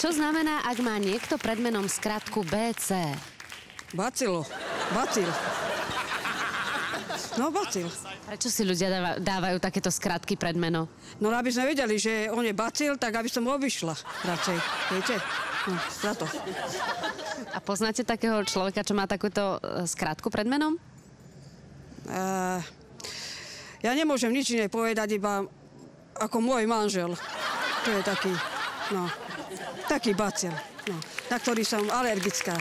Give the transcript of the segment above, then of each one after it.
Čo znamená, ak má niekto pred menom skratku BC? Bacilo. Bacil. No, bacil. Prečo si ľudia dávajú takéto skratky pred meno? No, aby sme vedeli, že on je bacil, tak aby som obišla radšej. Viete? No, za to. A poznáte takého človeka, čo má takúto skratku pred menom? Ja nemôžem nič iné povedať, iba ako môj manžel. To je taký, no, taký bacil, no, na ktorý som alergická.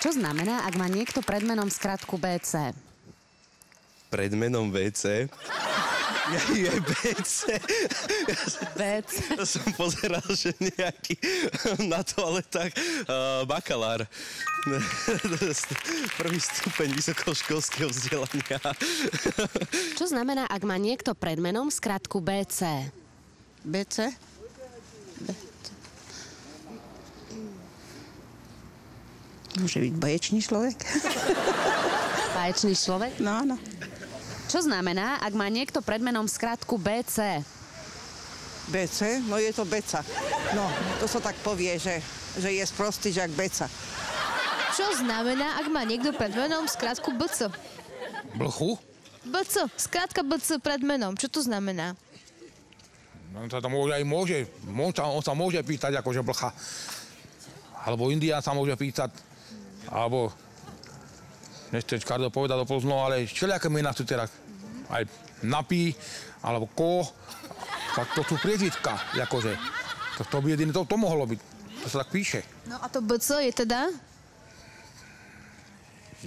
Čo znamená, ak má niekto pred menom skratku BC? Pred menom WC? Je BC. BC. Ja som pozeral, že nejaký na toaletách bakalár. Prvý stupeň vysokoškolského vzdelania. Čo znamená, ak má niekto pred menom skratku BC? BC? Môže byť baječný človek. Baječný človek? No, áno. Čo znamená, ak má niekto pred menom skratku BC? BC? No je to beca. No, to sa tak povie, že je sprostý jak beca. Čo znamená, ak má niekto pred menom skratku BC? Blchu? BC, skratka BC pred menom. Čo to znamená? No, to môže. On sa môže pýtať akože blcha. Alebo Indián sa môže pýtať. Alebo nechcem Kardo povedať doplzno, ale všelijaké mená sú teraz. Aj napí, alebo ko. Tak to sú priezviska, akože. To by jediné, to mohlo byť. To sa tak píše. No a to BC je teda?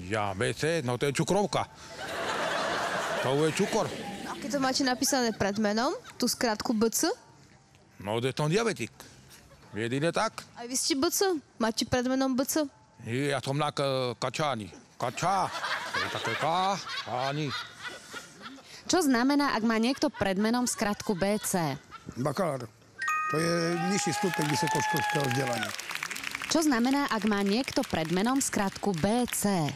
Ja, BC, no to je cukrovka. To je cukor. A keď to máte napísané pred menom, tú skratku BC? No to je to diabetik. Jedine tak. Aj vy ste BC? Máte pred menom BC? Ja som na kačáni. Kačá. To je také káni. Čo znamená, ak má niekto pred menom skratku BC? Bakalár. To je nižší stupeň vysokoškolského vzdelania. Čo znamená, ak má niekto pred menom skratku BC?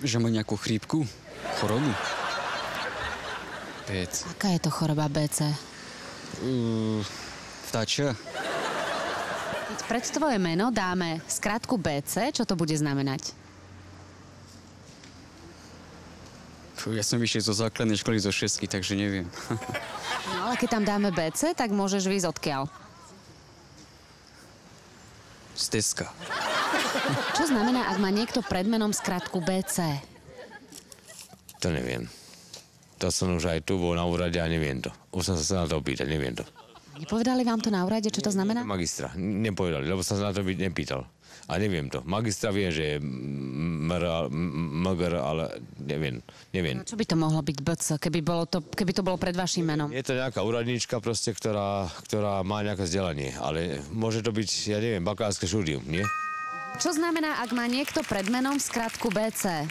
Že má nejakú chrípku? Chorobu? BC. Aká je to choroba BC? Vtáčia? Keď pred tvoje meno dáme skratku BC, čo to bude znamenať? Ja som vyšiel zo základnej školy zo 6, takže neviem. No ale keď tam dáme BC, tak môžeš výjsť odkiaľ? Z Teska. Čo znamená, ak má niekto pred menom skratku BC? To neviem. To som už aj tu bol na úrade a neviem to. Už som sa na to opýtať, neviem to. Nepovedali vám to na úrade, čo to znamená? Magistra. Nepovedali, lebo som sa na to nepýtal. A neviem to. Magistra vie, že je MGR, ale neviem. No, čo by to mohlo byť BC, keby to bolo pred vašim menom? Je to nejaká úradníčka proste, ktorá má nejaké vzdelanie, ale môže to byť, ja neviem, bakalárske štúdium, nie? Čo znamená, ak má niekto pred menom skratku BC?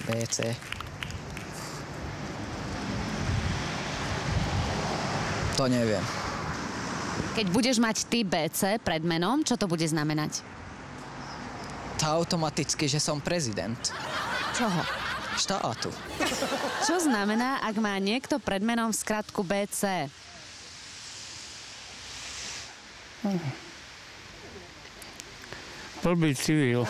BC. To neviem. Keď budeš mať ty BC pred menom, čo to bude znamenať? To automaticky, že som prezident. Čoho? Štátu. Čo znamená, ak má niekto pred menom skratku BC? Blbý civil.